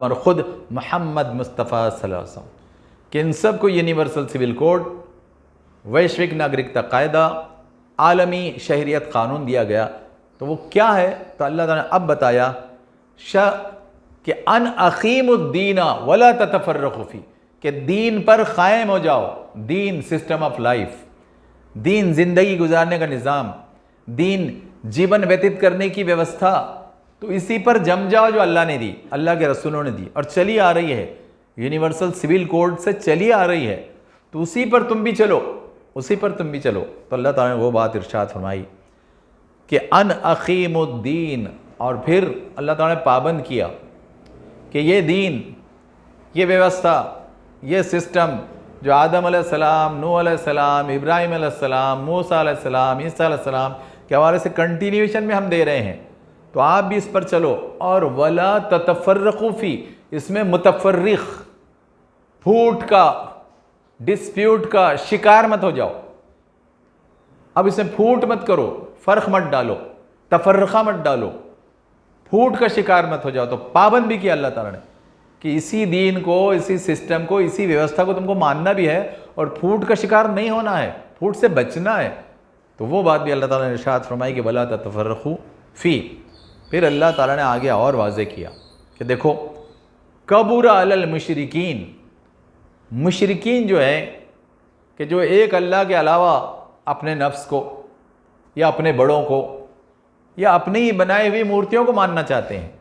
और ख़ुद मोहम्मद मुस्तफ़ा सल्लल्लाहु अलैहि वसल्लम कि इन सब को यूनिवर्सल सिविल कोड, वैश्विक नागरिकता कायदा, आलमी शहरियत क़ानून दिया गया। तो वो क्या है? तो अल्लाह ताला ने अब बताया कि अन अक़ीमुद्दीना वला ततफ़र्रक़ू फ़ी, कि दीन पर क़ायम हो जाओ। दीन सिस्टम ऑफ लाइफ, दीन ज़िंदगी गुजारने का निज़ाम, दीन जीवन व्यतीत करने की व्यवस्था, तो इसी पर जम जाओ जो अल्लाह ने दी, अल्लाह के रसूलों ने दी और चली आ रही है, यूनिवर्सल सिविल कोड से चली आ रही है। तो उसी पर तुम भी चलो, उसी पर तुम भी चलो। तो अल्लाह ताला ने वो बात इरशाद फरमाई कि अन अक़ीमुद्दीन, और फिर अल्लाह ताला ने पाबंद किया कि ये दीन, ये व्यवस्था, ये सिस्टम जो आदम अलैहिस्सलाम, नूह अलैहिस्सलाम, इब्राहीम अलैहिस्सलाम, मूसा अलैहिस्सलाम, ईसा अलैहिस्सलाम के हवाले से कंटिन्यूएशन में हम दे रहे हैं, तो आप भी इस पर चलो। और वला ततफ़र्रक़ू फ़ी, इसमें मुतफ़र्रिक़, फूट का, डिस्प्यूट का शिकार मत हो जाओ। अब इसमें फूट मत करो, फ़र्क मत डालो, तफ़र्रक़ा मत डालो, फूट का शिकार मत हो जाओ। तो पाबंद भी किया अल्लाह ताला ने कि इसी दीन को, इसी सिस्टम को, इसी व्यवस्था को तुमको मानना भी है और फूट का शिकार नहीं होना है, फूट से बचना है। तो वो बात भी अल्लाह ताला ने इरशाद फरमाई कि वला ततफ़र्रक़ू फ़ी। फिर अल्लाह ताला ने आगे और वाज़े किया कि देखो, कबुरा अलल मुशरिकीन, मुशरिकीन जो है कि जो एक अल्लाह के अलावा अपने नफ्स को या अपने बड़ों को या अपनी ही बनाई हुई मूर्तियों को मानना चाहते हैं,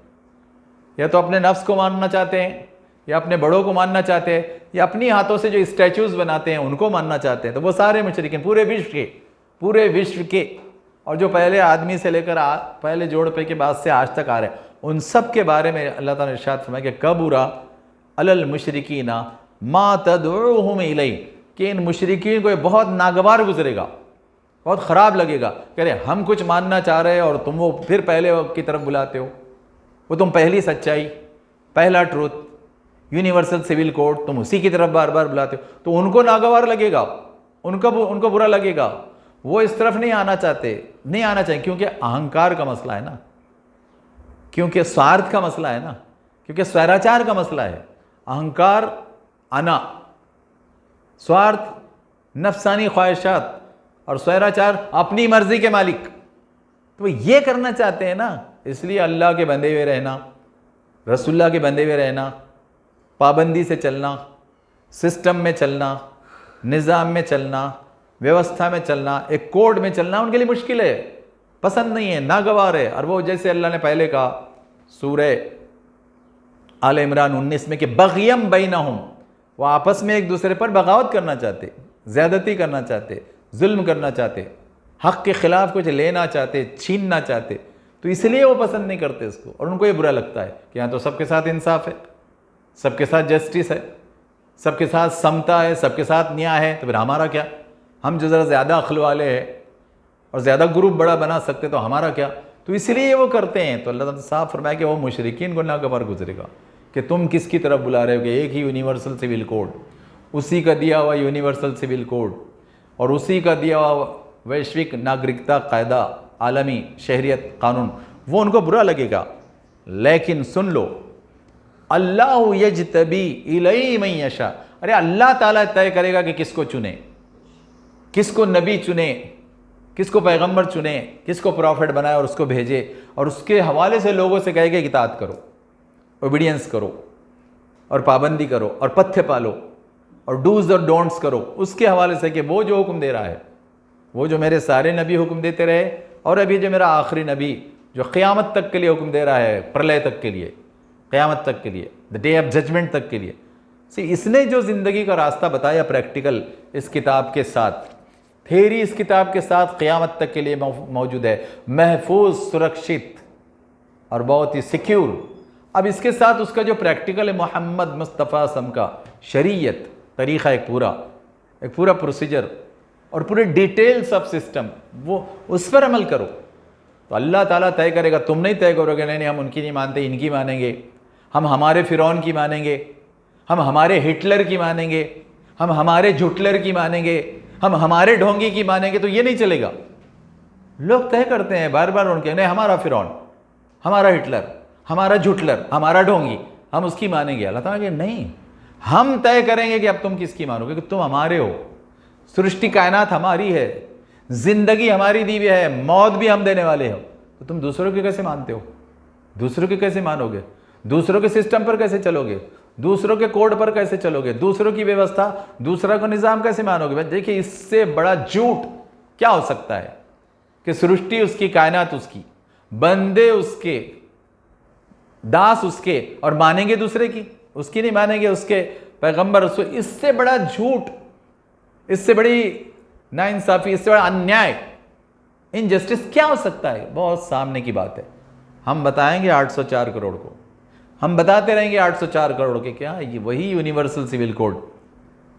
या तो अपने नफ्स को मानना चाहते हैं, या अपने बड़ों को मानना चाहते हैं, या अपनी हाथों से जो स्टैचूज़ बनाते हैं उनको मानना चाहते हैं, तो वो सारे मुशरिकीन पूरे विश्व के और जो पहले आदमी से लेकर पहले जोड़ पे के बाद से आज तक आ रहे हैं, उन सब के बारे में अल्लाह ताला ने इरशाद फरमाया कि कबुरा अलल मुशरिकीना मा तदउहुम इलैहि, कि इन मुशरिकीन को ये बहुत नागवार गुजरेगा, बहुत ख़राब लगेगा। कह रहे हम कुछ मानना चाह रहे हैं और तुम वो फिर पहले की तरफ बुलाते हो, वो तुम पहली सच्चाई, पहला ट्रूथ, यूनिवर्सल सिविल कोड, तुम उसी की तरफ बार बार बुलाते हो, तो उनको नागवार लगेगा, उनको बुरा लगेगा। वो इस तरफ नहीं आना चाहिए, क्योंकि अहंकार का मसला है ना, क्योंकि स्वार्थ का मसला है ना, क्योंकि स्वैराचार का मसला है। अहंकार, अना, स्वार्थ, नफसानी ख्वाहिशात, और स्वैराचार अपनी मर्जी के मालिक, तो ये करना चाहते हैं ना। इसलिए अल्लाह के बंधे हुए रहना, रसूलुल्लाह के बंधे हुए रहना, पाबंदी से चलना, सिस्टम में चलना, निज़ाम में चलना, व्यवस्था में चलना, एक कोड में चलना उनके लिए मुश्किल है, पसंद नहीं है, नागवार है। और वो जैसे अल्लाह ने पहले कहा सूरह आल इमरान 19 में कि बग़यम बैनहुम, वो आपस में एक दूसरे पर बगावत करना चाहते, ज़्यादती करना चाहते, जुल्म करना चाहते, हक़ के ख़िलाफ़ कुछ लेना चाहते, छीनना चाहते, तो इसलिए वो पसंद नहीं करते इसको। और उनको ये बुरा लगता है कि यहाँ तो सबके साथ इंसाफ है, सबके साथ जस्टिस है, सबके साथ समता है, सबके साथ न्याय है, तो फिर हमारा क्या? हम जो ज़रा ज़्यादा अक्ल वाले हैं और ज़्यादा ग्रुप बड़ा बना सकते तो हमारा क्या? तो इसलिए वो करते हैं। तो अल्लाह ताला साफ फरमाया कि वो मुशरिकीन को नागवार गुजरेगा कि तुम किसकी तरफ बुला रहे हो, कि एक ही यूनिवर्सल सिविल कोड, उसी का दिया हुआ यूनिवर्सल सिविल कोड और उसी का दिया हुआ वैश्विक नागरिकता कायदा, आलमी शहरियत कानून, वो उनको बुरा लगेगा। लेकिन सुन लो, अल्लाह यजतबी इलैहि मन यशा, अरे अल्लाह ताला तय करेगा कि किसको चुने, किसको नबी चुने, किसको पैगंबर चुने, किसको प्रॉफिट बनाए और उसको भेजे, और उसके हवाले से लोगों से कहे कि इताअत करो, ओबीडियंस करो और पाबंदी करो और पथ्य पालो और डूज और डोंट्स करो, उसके हवाले से कि वो जो हुक्म दे रहा है, वो जो मेरे सारे नबी हुक्म देते रहे, और अभी जो मेरा आखिरी नबी जो क़यामत तक के लिए हुक्म दे रहा है, प्रलय तक के लिए, क़यामत तक के लिए, द डे ऑफ जजमेंट तक के लिए। इसने जो ज़िंदगी का रास्ता बताया प्रैक्टिकल इस किताब के साथ, थेरी इस किताब के साथ क़यामत तक के लिए मौजूद है, महफूज, सुरक्षित और बहुत ही सिक्योर। अब इसके साथ उसका जो प्रैक्टिकल है, मोहम्मद मुस्तफ़ा सम का शरीयत तरीक़ा, एक पूरा प्रोसीजर और पूरे डिटेल्स ऑफ सिस्टम, वो उस पर अमल करो तो अल्लाह ताला तय करेगा। तुम नहीं तय करोगे नहीं हम उनकी नहीं मानते, इनकी मानेंगे, हम हमारे फ़िरौन की मानेंगे, हम हमारे हिटलर की मानेंगे, हम हमारे झुटलर की मानेंगे, हम हमारे ढोंगी की मानेंगे, तो ये नहीं चलेगा। लोग तय करते हैं बार बार उनके, नहीं हमारा फ़िरौन, हमारा हिटलर, हमारा झुटलर, हमारा ढोंगी, हम उसकी मानेंगे। अल्लाह ताला कहे नहीं, हम तय करेंगे कि अब तुम किसकी मानोगे, कि तुम हमारे हो, सृष्टि कायनात हमारी है, जिंदगी हमारी दी हुई है, मौत भी हम देने वाले हो, तो तुम दूसरों के कैसे मानते हो, दूसरों के कैसे मानोगे, दूसरों के सिस्टम पर कैसे चलोगे, दूसरों के कोड पर कैसे चलोगे, दूसरों की व्यवस्था, दूसरा को निजाम कैसे मानोगे। भाई देखिए, इससे बड़ा झूठ क्या हो सकता है कि सृष्टि उसकी, कायनात उसकी, बंदे उसके, दास उसके, और मानेंगे दूसरे की, उसकी नहीं मानेंगे, उसके पैगंबर उसको। इससे बड़ा झूठ, इससे बड़ी नाइंसाफी, इससे बड़ा अन्याय, इनजस्टिस क्या हो सकता है। बहुत सामने की बात है। हम बताएंगे 804 करोड़ को, हम बताते रहेंगे 804 करोड़ के क्या, ये वही यूनिवर्सल सिविल कोड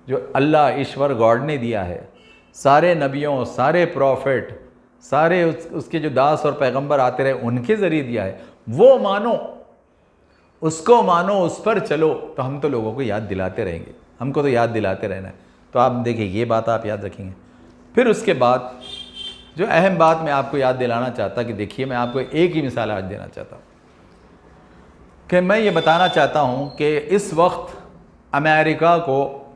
जो अल्लाह, ईश्वर, गॉड ने दिया है, सारे नबियों, सारे प्रॉफिट, सारे उसके जो दास और पैगंबर आते रहे उनके जरिए दिया है। वो मानो, उसको मानो, उस पर चलो, तो हम तो लोगों को याद दिलाते रहेंगे, हमको तो याद दिलाते रहना है। तो आप देखिए, ये बात आप याद रखेंगे। फिर उसके बाद जो अहम बात मैं आपको याद दिलाना चाहता कि देखिए, मैं आपको एक ही मिसाल आज देना चाहता हूँ कि मैं ये बताना चाहता हूँ कि इस वक्त अमेरिका को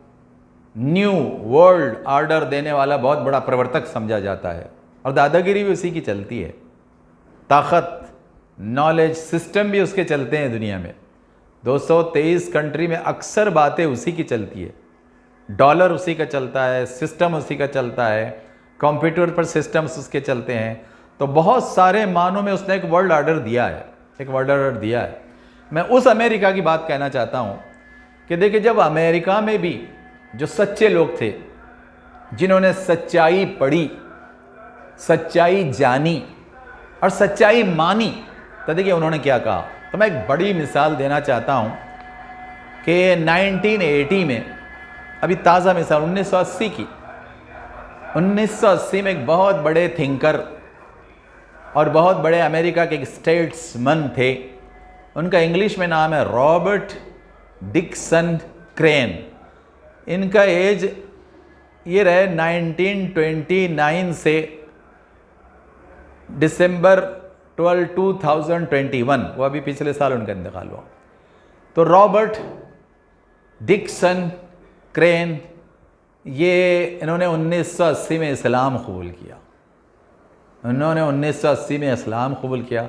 न्यू वर्ल्ड ऑर्डर देने वाला बहुत बड़ा प्रवर्तक समझा जाता है, और दादागिरी भी उसी की चलती है, ताकत, नॉलेज, सिस्टम भी उसके चलते हैं दुनिया में। 223 कंट्री में अक्सर बातें उसी की चलती है, डॉलर उसी का चलता है, सिस्टम उसी का चलता है, कंप्यूटर पर सिस्टम्स उसके चलते हैं। तो बहुत सारे मानों में उसने एक वर्ल्ड ऑर्डर दिया है, एक वर्ल्ड ऑर्डर दिया है। मैं उस अमेरिका की बात कहना चाहता हूँ कि देखिए, जब अमेरिका में भी जो सच्चे लोग थे, जिन्होंने सच्चाई पढ़ी, सच्चाई जानी और सच्चाई मानी, तो देखिए उन्होंने क्या कहा। तो मैं एक बड़ी मिसाल देना चाहता हूँ कि 1980 में, अभी ताज़ा मिसाल 1980 की, 1980 में एक बहुत बड़े थिंकर और बहुत बड़े अमेरिका के एक स्टेट्समैन थे, उनका इंग्लिश में नाम है रॉबर्ट डिक्सन क्रेन। इनका एज ये रहे 1929 से दिसंबर 12, 2021, वो अभी पिछले साल उनका इंतकाल हुआ। तो रॉबर्ट डिक्सन क्रेन, ये इन्होंने 1980 में इस्लाम कबूल किया। उन्होंने 1980 में इस्लाम कबूल किया,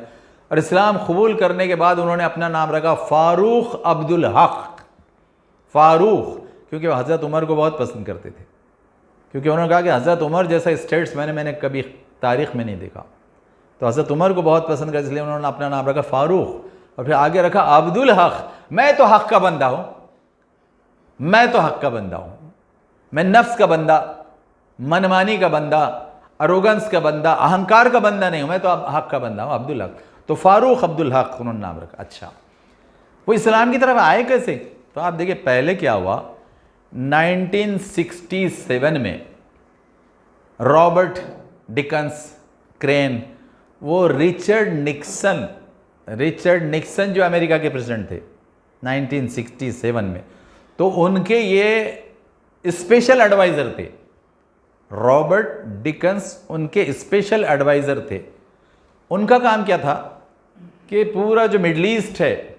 और इस्लाम कबूल करने के बाद उन्होंने अपना नाम रखा फारूक अब्दुल हक। फारूक, क्योंकि वो हज़रत उमर को बहुत पसंद करते थे, क्योंकि उन्होंने कहा कि हज़रत उमर जैसा स्टेट्स मैंने कभी तारीख़ में नहीं देखा। तो हज़रत उमर को बहुत पसंद करते, इसलिए उन्होंने अपना नाम रखा फारूक, और फिर आगे रखा अब्दुल हक। मैं तो हक का बंदा हूँ, मैं तो हक का बंदा हूँ, मैं नफ्स का बंदा, मनमानी का बंदा, अरोगंस का बंदा, अहंकार का बंदा नहीं हूँ, मैं तो हक का बंदा हूँ, अब्दुल हक। तो फारूक अब्दुल हक उन्होंने नाम रखा। अच्छा, वो इस्लाम की तरफ आए कैसे? तो आप देखिए, पहले क्या हुआ, 1967 में रॉबर्ट डिकन्स क्रेन, वो रिचर्ड निक्सन जो अमेरिका के प्रेसिडेंट थे 1967 में, तो उनके ये स्पेशल एडवाइज़र थे। रॉबर्ट डिकन्स उनके स्पेशल एडवाइज़र थे। उनका काम क्या था कि पूरा जो मिडल ईस्ट है,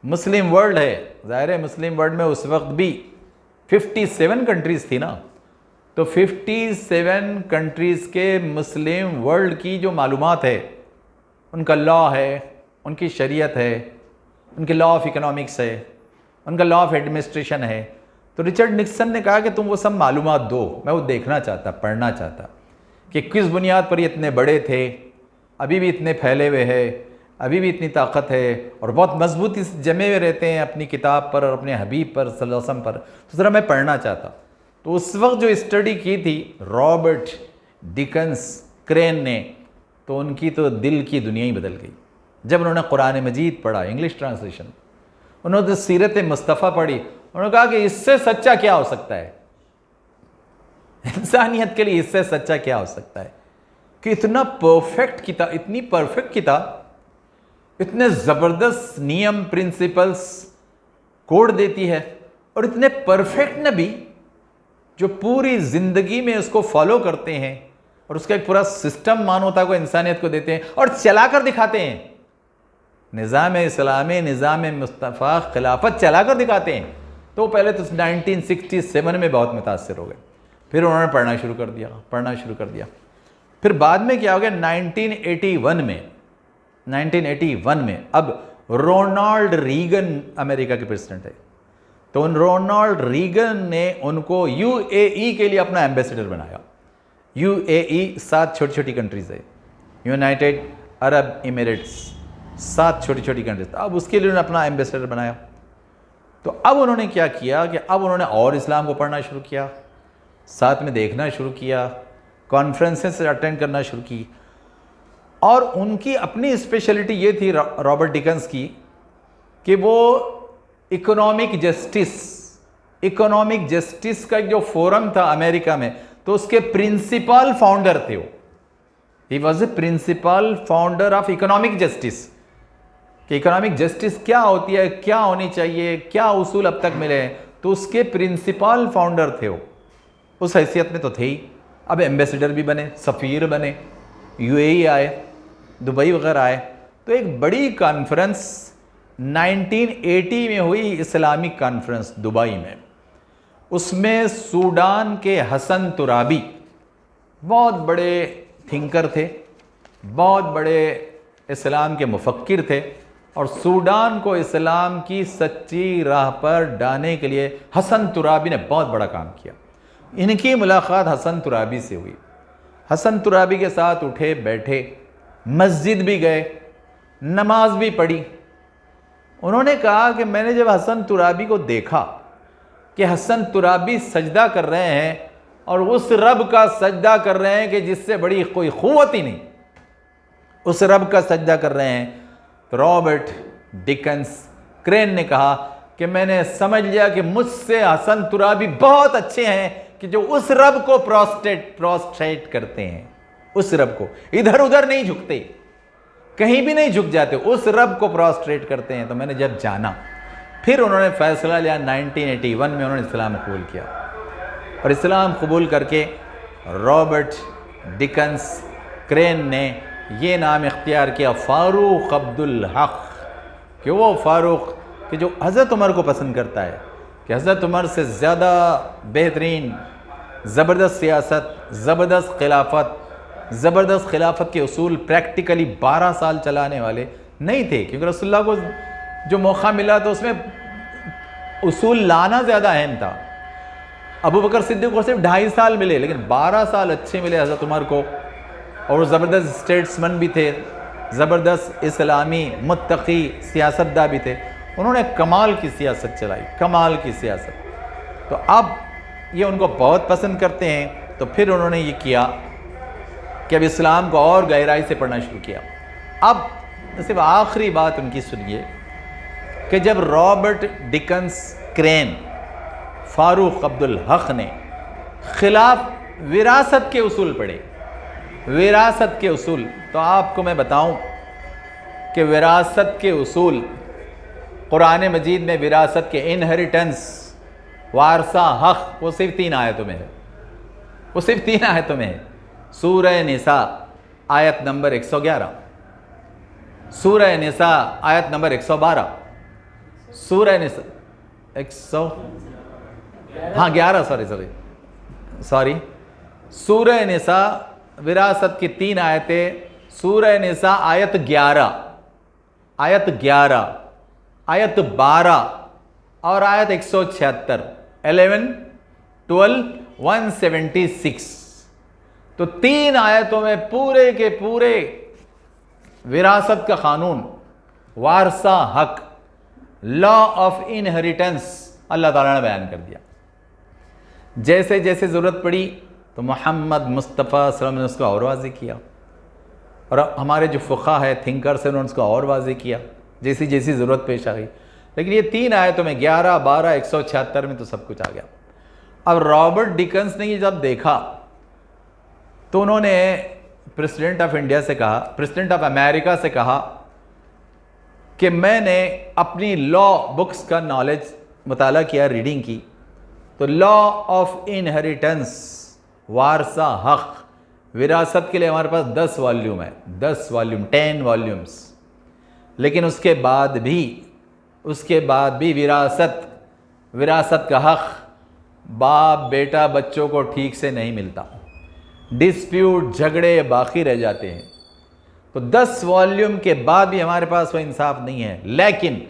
मुस्लिम वर्ल्ड है, ज़ाहिर है मुस्लिम वर्ल्ड में उस वक्त भी 57 कंट्रीज़ थी ना, तो 57 कंट्रीज़ के मुस्लिम वर्ल्ड की जो मालूमात है, उनका लॉ है, उनकी शरीयत है, उनके लॉ ऑफ इकोनॉमिक्स है, उनका लॉ ऑफ एडमिनिस्ट्रेशन है। तो रिचर्ड निक्सन ने कहा कि तुम वो सब मालूमात दो, मैं वो देखना चाहता, पढ़ना चाहता कि किस बुनियाद पर ये इतने बड़े थे, अभी भी इतने फैले हुए हैं, अभी भी इतनी ताकत है, और बहुत मजबूती से जमे हुए रहते हैं अपनी किताब पर और अपने हबीब पर सल्लल्लाहु अलैहि वसल्लम पर। तो ज़रा मैं पढ़ना चाहता। तो उस वक्त जो स्टडी की थी रॉबर्ट डिकन्स क्रेन ने, तो उनकी तो दिल की दुनिया ही बदल गई। जब उन्होंने कुरान मजीद पढ़ा, इंग्लिश ट्रांसलेशन, उन्होंने सीरत मुस्तफ़ा पढ़ी, उन्होंने कहा कि इससे सच्चा क्या हो सकता है, इंसानियत के लिए इससे सच्चा क्या हो सकता है कि इतना परफेक्ट किताब, इतनी परफेक्ट किताब, इतने ज़बरदस्त नियम, प्रिंसिपल्स, कोड देती है, और इतने परफेक्ट नबी जो पूरी ज़िंदगी में उसको फॉलो करते हैं और उसका एक पूरा सिस्टम मानवता को, इंसानियत को देते हैं और चला कर दिखाते हैं। निज़ाम इस्लामी, निज़ाम मुस्तफ़ा खिलाफत चला कर दिखाते हैं। तो पहले तो 1967 में बहुत मुतासर हो गए, फिर उन्होंने पढ़ना शुरू कर दिया। फिर बाद में क्या हो गया, 1981 में अब रोनाल्ड रीगन अमेरिका के प्रेसिडेंट है। तो उन रोनाल्ड रीगन ने उनको यूएई के लिए अपना एम्बेसडर बनाया। यूएई 7 छोटी छोटी कंट्रीज़ है, यूनाइटेड अरब इमिरेट्स, 7 छोटी छोटी कंट्रीज। अब उसके लिए उन्होंने अपना एम्बेसडर बनाया। तो अब उन्होंने क्या किया कि अब उन्होंने और इस्लाम को पढ़ना शुरू किया, साथ में देखना शुरू किया, कॉन्फ्रेंसेस अटेंड करना शुरू की। और उनकी अपनी स्पेशलिटी ये थी रॉबर्ट डिकन्स की कि वो इकोनॉमिक जस्टिस का एक जो फोरम था अमेरिका में, तो उसके प्रिंसिपल फाउंडर थे वो। He was a principal founder of economic justice. कि इकोनॉमिक जस्टिस क्या होती है, क्या होनी चाहिए, क्या उसूल अब तक मिले हैं, तो उसके प्रिंसिपल फाउंडर थे वो। उस हैसियत में तो थे ही। अब एम्बेसडर भी बने, सफ़ीर बने, यूएई आए, दुबई वगैरह आए। तो एक बड़ी कॉन्फ्रेंस 1980 में हुई, इस्लामिक कॉन्फ्रेंस दुबई में। उसमें सूडान के हसन तुराबी बहुत बड़े थिंकर थे, बहुत बड़े इस्लाम के मुफक्किर थे, और सूडान को इस्लाम की सच्ची राह पर डालने के लिए हसन तुराबी ने बहुत बड़ा काम किया। इनकी मुलाकात हसन तुराबी से हुई। हसन तुराबी के साथ उठे बैठे, मस्जिद भी गए, नमाज भी पढ़ी। उन्होंने कहा कि मैंने जब हसन तुराबी को देखा कि हसन तुराबी सजदा कर रहे हैं और उस रब का सजदा कर रहे हैं कि जिससे बड़ी कोई क़ुव्वत ही नहीं, उस रब का सजदा कर रहे हैं, तो रॉबर्ट डिकन्स क्रेन ने कहा कि मैंने समझ लिया कि मुझसे हसन तुराबी बहुत अच्छे हैं कि जो उस रब को प्रोस्ट्रेट करते हैं, उस रब को, इधर उधर नहीं झुकते, कहीं भी नहीं झुक जाते, उस रब को प्रोस्ट्रेट करते हैं। तो मैंने जब जाना, फिर उन्होंने फैसला लिया 1981 में उन्होंने इस्लाम कबूल किया। और इस्लाम कबूल करके रॉबर्ट डिकन्स क्रेन ने ये नाम इख्तियार किया फ़ारूक अब्दुल हक़, कि वो फ़ारूक कि जो हज़रत उमर को पसंद करता है, कि हज़रत उमर से ज़्यादा बेहतरीन, ज़बरदस्त सियासत, ज़बरदस्त खिलाफत के उसूल प्रैक्टिकली 12 साल चलाने वाले नहीं थे, क्योंकि रसूलुल्लाह को जो मौका मिला तो उसमें उसूल लाना ज़्यादा अहम था। अबू बकर सिद्दीक़ को सिर्फ 2.5 साल मिले, लेकिन 12 साल अच्छे मिले हज़रत उमर को। और वो ज़बरदस्त स्टेट्समैन भी थे, ज़बरदस्त इस्लामी मुत्तकी सियासतदा भी थे। उन्होंने कमाल की सियासत चलाई, कमाल की सियासत। तो अब ये उनको बहुत पसंद करते हैं। तो फिर उन्होंने ये किया कि अब इस्लाम को और गहराई से पढ़ना शुरू किया। अब सिर्फ आखिरी बात उनकी सुनिए कि जब Robert Dickens crane, Farooq Abdul हक़ ने खिलाफ विरासत के उसूल पढ़े, विरासत के उसूल, तो आपको मैं बताऊं कि विरासत के उसूल कुरान मजीद में विरासत के इनहेरिटेंस, वारसा, हक़, वो सिर्फ 3 आयतों में है। वो सिर्फ 3 आयतों में है। सूरह निसा आयत नंबर 111, सूरह निसा आयत नंबर 112, सूरह निसा 11 सॉरी सूरह निसा विरासत की 3 आयतें, सूरह निसा आयत 11, आयत 12 और आयत 176, 11, 12, 176। तो 3 आयतों में पूरे के पूरे विरासत का कानून, वारसा हक, लॉ ऑफ इनहेरिटेंस अल्लाह ताला ने बयान कर दिया। जैसे जैसे ज़रूरत पड़ी तो मोहम्मद मुस्तफ़ा सल्लल्लाहु अलैहि वसल्लम ने उसको और वाज़ेह किया, और हमारे जो फ़ुक़हा है, थिंकर्स हैं, उन्होंने उसको और वाज़ेह किया जैसी जैसी ज़रूरत पेश आ गई। लेकिन ये 3 आयतों में 11, 12, 176 में तो सब कुछ आ गया। अब रॉबर्ट डिकन्स ने ये जब देखा तो उन्होंने प्रेसिडेंट ऑफ इंडिया से कहा, प्रेसिडेंट ऑफ अमेरिका से कहा कि मैंने अपनी लॉ बुक्स का नॉलेज मुताला किया, रीडिंग की, तो लॉ ऑफ इनहेरिटेंस, वारसा हक, विरासत के लिए हमारे पास 10 वॉल्यूम है, 10 वॉल्यूम, 10 वॉल्यूम्स। लेकिन उसके बाद भी विरासत का हक़ बाप बेटा बच्चों को ठीक से नहीं मिलता। डिस्प्यूट झगड़े बाकी रह जाते हैं। तो 10 वॉल्यूम के बाद भी हमारे पास वो इंसाफ नहीं है। लेकिन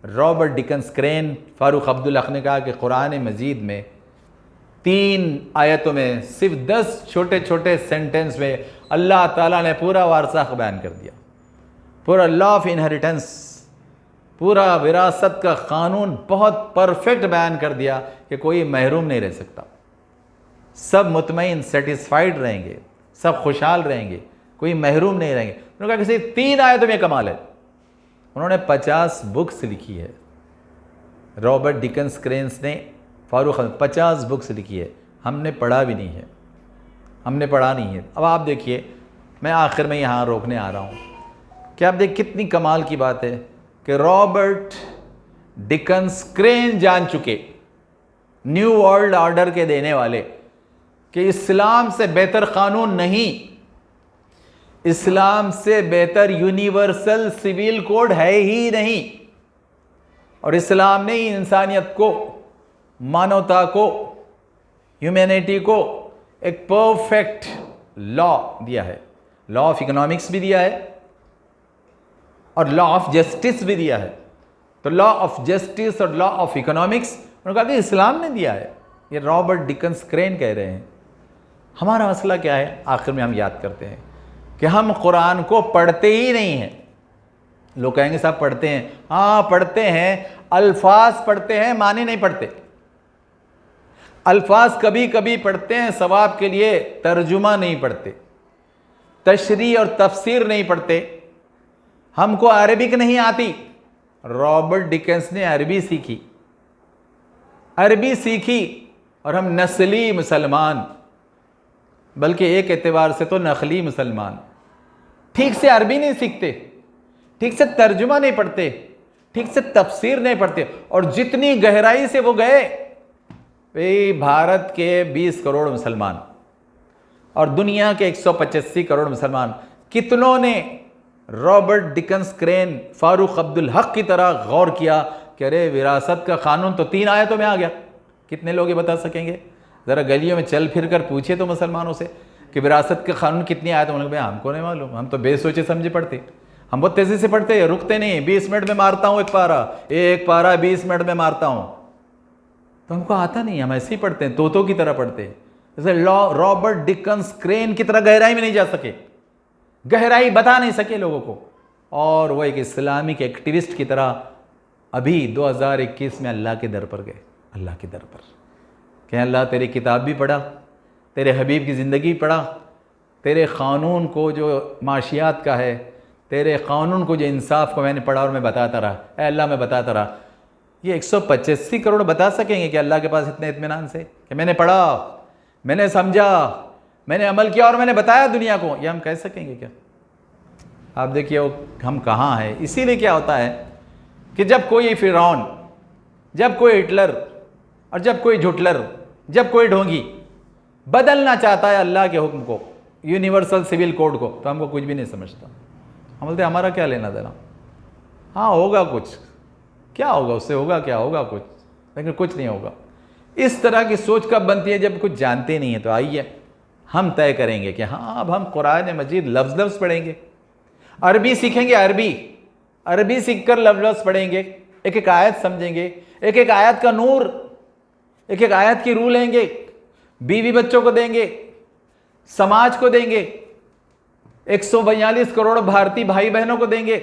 Robert Dickens crane, Farooq Abdul Haq ने कहा कि कुरान मजीद में 3 आयतों में सिर्फ 10 छोटे छोटे सेंटेंस में अल्लाह ताला ने पूरा वारसा बयान कर दिया, पूरा लॉ ऑफ इनहेरिटेंस, पूरा विरासत का कानून बहुत परफेक्ट बयान कर दिया कि कोई महरूम नहीं रह सकता। सब मुतमईन सेटिस्फाइड रहेंगे, सब खुशहाल रहेंगे, कोई महरूम नहीं रहेंगे। उन्होंने कहा कि 3 आयतों में कमाल है। उन्होंने 50 बुक्स लिखी है। रॉबर्ट डिकन्स क्रेन्स ने, फारूक 50 बुक्स लिखी है। हमने पढ़ा भी नहीं है, हमने पढ़ा नहीं है। अब आप देखिए, मैं आखिर में यहाँ रोकने आ रहा हूँ कि आप देख कितनी कमाल की बात है कि रॉबर्ट डिकन्स क्रेन जान चुके, न्यू वर्ल्ड ऑर्डर के देने वाले, कि इस्लाम से बेहतर कानून नहीं, इस्लाम से बेहतर यूनिवर्सल सिविल कोड है ही नहीं। और इस्लाम ने इंसानियत को, मानवता को, ह्यूमैनिटी को एक परफेक्ट लॉ दिया है। लॉ ऑफ इकोनॉमिक्स भी दिया है और लॉ ऑफ जस्टिस भी दिया है। तो लॉ ऑफ जस्टिस और लॉ ऑफ इकोनॉमिक्स उन्होंने कहा कि इस्लाम ने दिया है। ये रॉबर्ट डिकन्स क्रेन कह रहे हैं। हमारा मसला क्या है? आखिर में हम याद करते हैं कि हम कुरान को पढ़ते ही नहीं हैं। लोग कहेंगे साहब पढ़ते हैं, हाँ पढ़ते हैं, अल्फाज पढ़ते हैं, माने नहीं पढ़ते। अल्फाज कभी कभी पढ़ते हैं सवाब के लिए, तर्जुमा नहीं पढ़ते, तशरीह और तफसीर नहीं पढ़ते। हमको अरबिक नहीं आती। रॉबर्ट डिकन्स ने अरबी सीखी और हम नस्ली मुसलमान, बल्कि एक एतबार से तो नकली मुसलमान, ठीक से अरबी नहीं सीखते, ठीक से तर्जुमा नहीं पढ़ते, ठीक से तफसीर नहीं पढ़ते। और जितनी गहराई से वो गए, भाई भारत के 20 करोड़ मुसलमान और दुनिया के 185 करोड़ मुसलमान, कितनों ने Robert Dickens crane, Farooq Abdul Haq की तरह गौर किया कि अरे विरासत का कानून तो 3 आयतों में आ गया। कितने लोग ये बता सकेंगे? ज़रा गलियों में चल फिर कर पूछिए तो मुसलमानों से कि विरासत का कानून कितनी आयतों में। भाई हमको नहीं मालूम, हम तो बेसोचे समझे पढ़ते, हम बहुत तेज़ी से पढ़ते हैं, रुकते नहीं। 20 मिनट में मारता हूँ एक पारा 20 मिनट में मारता हूँ। तो हमको आता नहीं, हम ऐसे ही पढ़ते हैं, तोतों की तरह पढ़ते हैं। जैसे रॉबर्ट डिकन्स क्रेन की तरह गहराई में नहीं जा सके, गहराई बता नहीं सके लोगों को। और वो एक इस्लामिक एक्टिविस्ट की तरह अभी 2021 में अल्लाह के दर पर गए, अल्लाह के दर पर कि अल्लाह तेरी किताब भी पढ़ा, तेरे हबीब की ज़िंदगी पढ़ा, तेरे क़ानून को जो माशियात का है, तेरे क़ानून को जो इंसाफ को मैंने पढ़ा और मैं बताता रहा। ऐ अल्लाह मैं बताता रहा। ये 185 करोड़ बता सकेंगे कि अल्लाह के पास इतने इत्मीनान से कि मैंने पढ़ा, मैंने समझा, मैंने अमल किया और मैंने बताया दुनिया को? ये हम कह सकेंगे क्या? आप देखिए हम कहाँ हैं। इसीलिए क्या होता है कि जब कोई फिरौन, जब कोई हिटलर और जब कोई झुटलर, जब कोई ढोंगी बदलना चाहता है अल्लाह के हुक्म को, यूनिवर्सल सिविल कोड को, तो हमको कुछ भी नहीं समझता। हम बोलते हमारा क्या लेना देना, हाँ होगा कुछ, क्या होगा उससे, होगा क्या, होगा कुछ, लेकिन कुछ नहीं होगा। इस तरह की सोच कब बनती है? जब कुछ जानते नहीं है। तो आइए हम तय करेंगे कि हाँ अब हम कुरान मजीद लफ्ज़ लफ्ज़ पढ़ेंगे, अरबी सीखेंगे, अरबी सीख कर लफ्ज़ लफ्ज़ पढ़ेंगे, एक एक आयत समझेंगे, एक एक आयत का नूर, एक एक आयत की रूह लेंगे, बीवी बच्चों को देंगे, समाज को देंगे, 142 करोड़ भारतीय भाई बहनों को देंगे,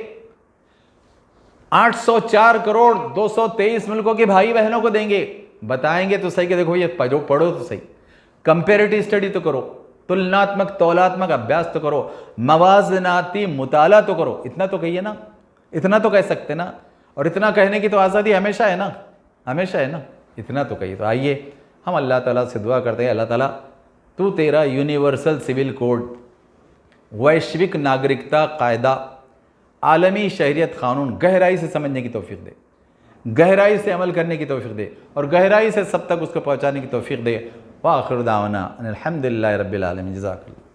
804 करोड़ 223 मुल्कों के भाई बहनों को देंगे। बताएंगे तो सही कि देखो ये पढ़ो तो सही, कंपेरेटिव स्टडी तो करो, तुलनात्मक तौलात्मक अभ्यास तो करो, मवाजनाती मुताला तो करो। इतना तो कहिए ना, इतना तो कह सकते ना। और इतना कहने की तो आज़ादी हमेशा है ना, हमेशा है ना, इतना तो कहिए। तो आइए हम अल्लाह ताला से दुआ करते हैं, अल्लाह ताला तू तेरा यूनिवर्सल सिविल कोड, वैश्विक नागरिकता कायदा, आलमी शहरियत क़ानून गहराई से समझने की तौफीक दे, गहराई से अमल करने की तौफीक दे और गहराई से सब तक उसको पहुँचाने की तौफीक दे। व आखिर दावाना अनिल हम्दुलिल्लाहि रब्बिल आलमीन। जज़ाकल्लाह।